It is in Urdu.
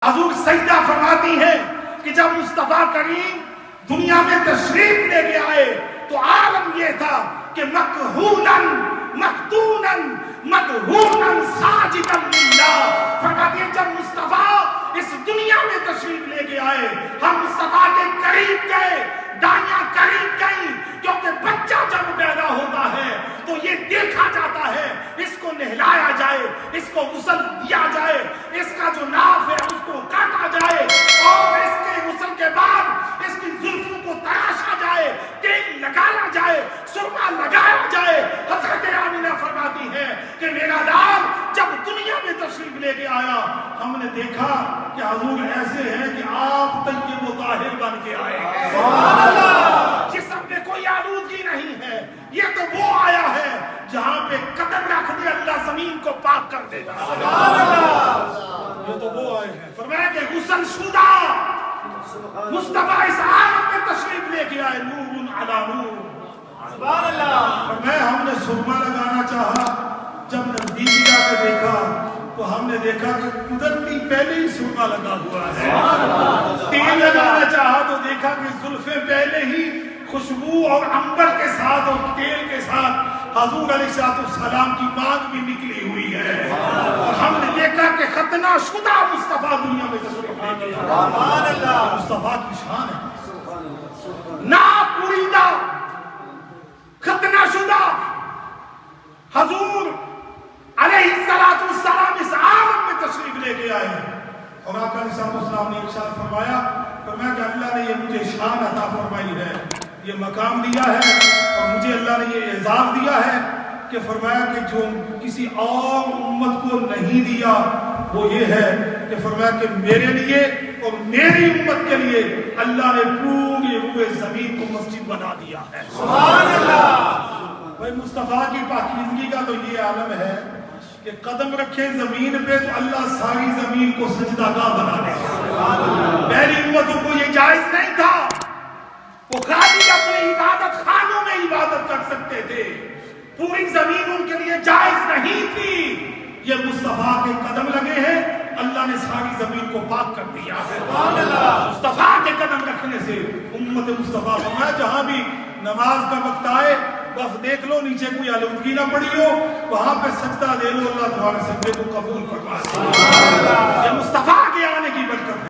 حضور سیدہ فرماتی ہے کہ جب مصطفیٰ کریم دنیا میں تشریف لے کے آئے تو عالم یہ تھا کہ مکہوناً مختوناً مدہوناً ساجداً للہ. فرماتی ہے جب مصطفیٰ اس دنیا میں تشریف لے کے آئے ہم مصطفیٰ کے قریب گئے, دائیاں قریب گئی, کیونکہ بچہ جب پیدا ہوتا ہے تو یہ دیکھا جاتا ہے اس کو نہلایا جائے, اس کو غسل دیا جائے, اس کا جو ناف ہے اس کو کاٹا جائے اور اس کے غسل کے بعد اس کی زلفوں کو تراشا جائے, تیل لگایا جائے, سرما لگایا جائے. حضرت آمینہ فرماتی ہے کہ میرا لال جب دنیا میں تشریف لے کے آیا ہم نے دیکھا کہ حضور ایسے ہیں کہ آپ طیب و طاہر بن کے آئے ہیں, جسم میں کوئی آلودگی نہیں ہے. یہ تو وہ آیا ہے جہاں پہ قدم رکھ دے اللہ زمین کو پاک کر دے گا. یہ تو وہ آئے ہیں. فرمایا کہ غسل شدہ مصطفیٰ اس عالم میں تشریف لے کے آئے, نور علی نور. سبحان اللہ. فرمایا ہم نے سرما لگانا چاہا, جب نزدیک جا کے دیکھا تو ہم نے دیکھا کہ قدرتی پہلے ہی سرما لگا ہوا ہے. تیل لگانا چاہا تو دیکھا کہ زلفیں پہلے ہی خوشبو اور عنبر کے ساتھ اور تیل کے ساتھ حضور علیہ السلام کی مانگ بھی نکلی ہوئی ہے. اور ہم نے دیکھا کہ ختنہ شدہ مصطفیٰ دنیا میں تشریف لے کے آئے. مصطفیٰ کی شان ہے. ناپ پوریدہ ختنہ شدہ حضور علیہ السلام اس عالم میں تشریف لے کے آئے ہیں. اور آقا علیہ السلام نے ارشاد فرمایا کہ اللہ نے یہ مجھے شان عطا فرمائی ہے, یہ مقام دیا ہے اور مجھے اللہ نے یہ اعزاز دیا ہے کہ فرمایا کہ جو کسی اور امت کو نہیں دیا وہ یہ ہے کہ فرمایا کہ میرے لیے اور میری امت کے لیے اللہ نے پوری روئے زمین کو مسجد بنا دیا ہے. سبحان اللہ. بھائی مصطفیٰ کی پاکیزگی کا تو یہ عالم ہے کہ قدم رکھے زمین پہ تو اللہ ساری زمین کو سجدہ گاہ بنا دے. پہلی امتوں کو یہ جائز نہیں تھا, وہ خالی اپنے عبادت خانوں میں عبادت کر سکتے تھے, پوری زمین ان کے لیے جائز نہیں تھی. یہ مصطفیٰ کے قدم لگے ہیں, اللہ نے ساری زمین کو پاک کر دیا ہے. مصطفیٰ کے قدم رکھنے سے امت مصطفیٰ فرمایا جہاں بھی نماز کا وقت آئے بس دیکھ لو نیچے کوئی آلودگی نہ پڑی ہو, وہاں پہ سجدہ دے لو, اللہ تمہارے سجدے کو قبول فرما. یہ مصطفیٰ کے آنے کی برکت ہے.